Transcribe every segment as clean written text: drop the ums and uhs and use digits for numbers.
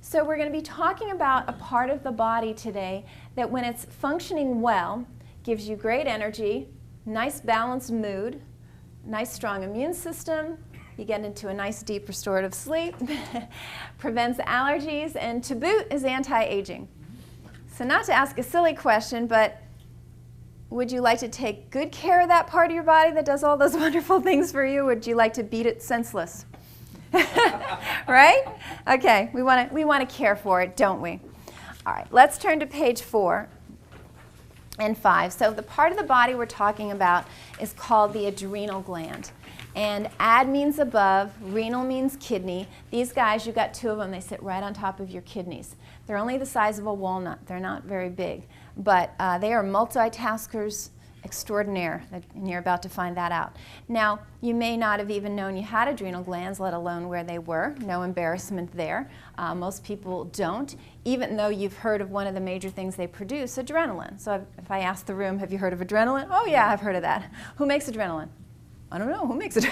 So we're going to be talking about a part of the body today that when it's functioning well, gives you great energy, nice balanced mood, nice strong immune system, you get into a nice deep restorative sleep, prevents allergies, and to boot is anti-aging. So not to ask a silly question, but would you like to take good care of that part of your body that does all those wonderful things for you, or would you like to beat it senseless? Right? Okay, we want to care for it, don't we? All right, let's turn to page 4 and 5. So the part of the body we're talking about is called the adrenal gland. And ad means above, renal means kidney. These guys, you've got 2 of them, they sit right on top of your kidneys. They're only the size of a walnut. They're not very big. But they are multitaskers extraordinaire, and you're about to find that out. Now, you may not have even known you had adrenal glands, let alone where they were. No embarrassment there. Most people don't, even though you've heard of one of the major things they produce, adrenaline. So if I ask the room, have you heard of adrenaline? Oh yeah, I've heard of that. Who makes adrenaline? I don't know, who makes it?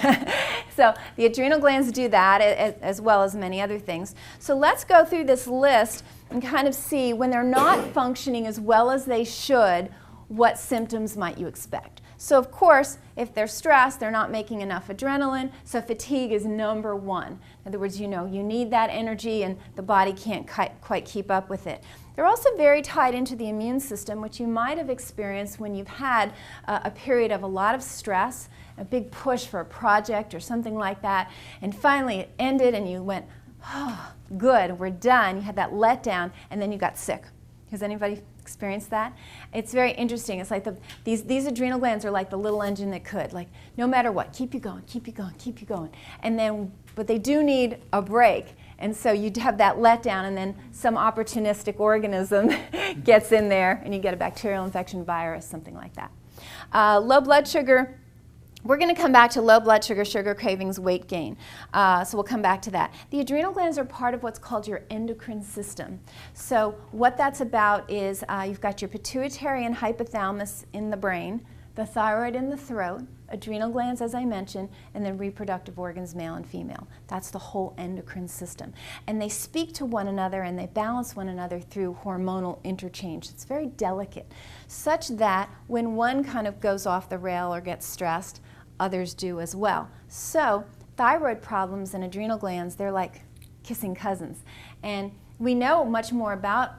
So the adrenal glands do that as well as many other things. So let's go through this list and kind of see when they're not functioning as well as they should, what symptoms might you expect. So of course, if they're stressed, they're not making enough adrenaline, so fatigue is number 1. In other words, you need that energy and the body can't quite keep up with it. They're also very tied into the immune system, which you might have experienced when you've had a period of a lot of stress, a big push for a project or something like that, and finally it ended and you went, oh, good, we're done. You had that letdown, and then you got sick. Has anybody experienced that? It's very interesting. It's like these adrenal glands are like the little engine that could, like no matter what, keep you going, keep you going, keep you going. And then, but they do need a break. And so you'd have that letdown, and then some opportunistic organism gets in there, and you get a bacterial infection, virus, something like that. Low blood sugar. We're going to come back to low blood sugar, sugar cravings, weight gain. So we'll come back to that. The adrenal glands are part of what's called your endocrine system. So what that's about is you've got your pituitary and hypothalamus in the brain, the thyroid in the throat, adrenal glands, as I mentioned, and then reproductive organs, male and female. That's the whole endocrine system. And they speak to one another and they balance one another through hormonal interchange. It's very delicate, such that when one kind of goes off the rail or gets stressed, others do as well. So thyroid problems and adrenal glands, they're like kissing cousins. And we know much more about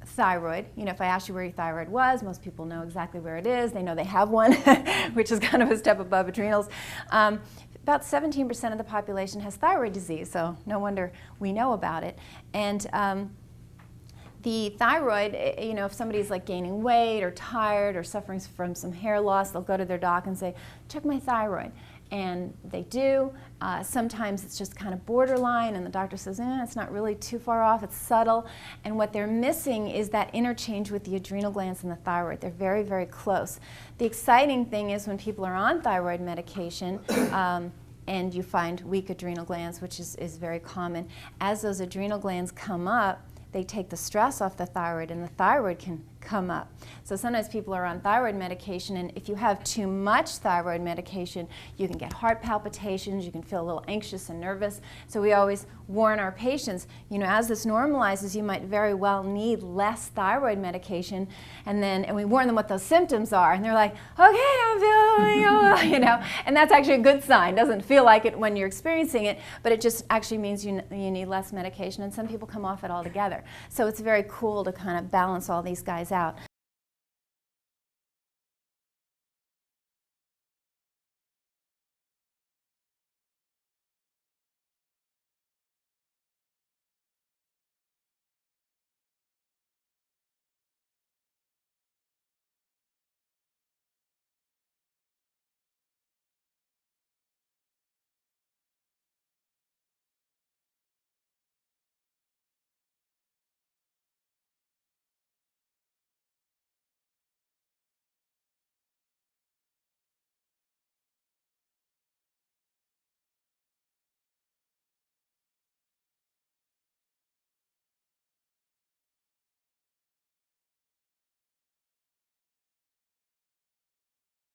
thyroid. If I asked you where your thyroid was, most people know exactly where it is. They know they have one, which is kind of a step above adrenals. About 17% of the population has thyroid disease, so no wonder we know about it. And the thyroid, if somebody's like gaining weight or tired or suffering from some hair loss, they'll go to their doc and say, check my thyroid. And they do. Sometimes it's just kind of borderline, and the doctor says, it's not really too far off, it's subtle. And what they're missing is that interchange with the adrenal glands and the thyroid. They're very, very close. The exciting thing is when people are on thyroid medication, and you find weak adrenal glands, which is very common, as those adrenal glands come up, they take the stress off the thyroid, and the thyroid can come up. So sometimes people are on thyroid medication, and if you have too much thyroid medication, you can get heart palpitations, you can feel a little anxious and nervous. So we always warn our patients, as this normalizes, you might very well need less thyroid medication, and we warn them what those symptoms are, and they're like, okay, I'm feeling, and that's actually a good sign. It doesn't feel like it when you're experiencing it, but it just actually means you need less medication, and some people come off it altogether. So it's very cool to kind of balance all these guys out.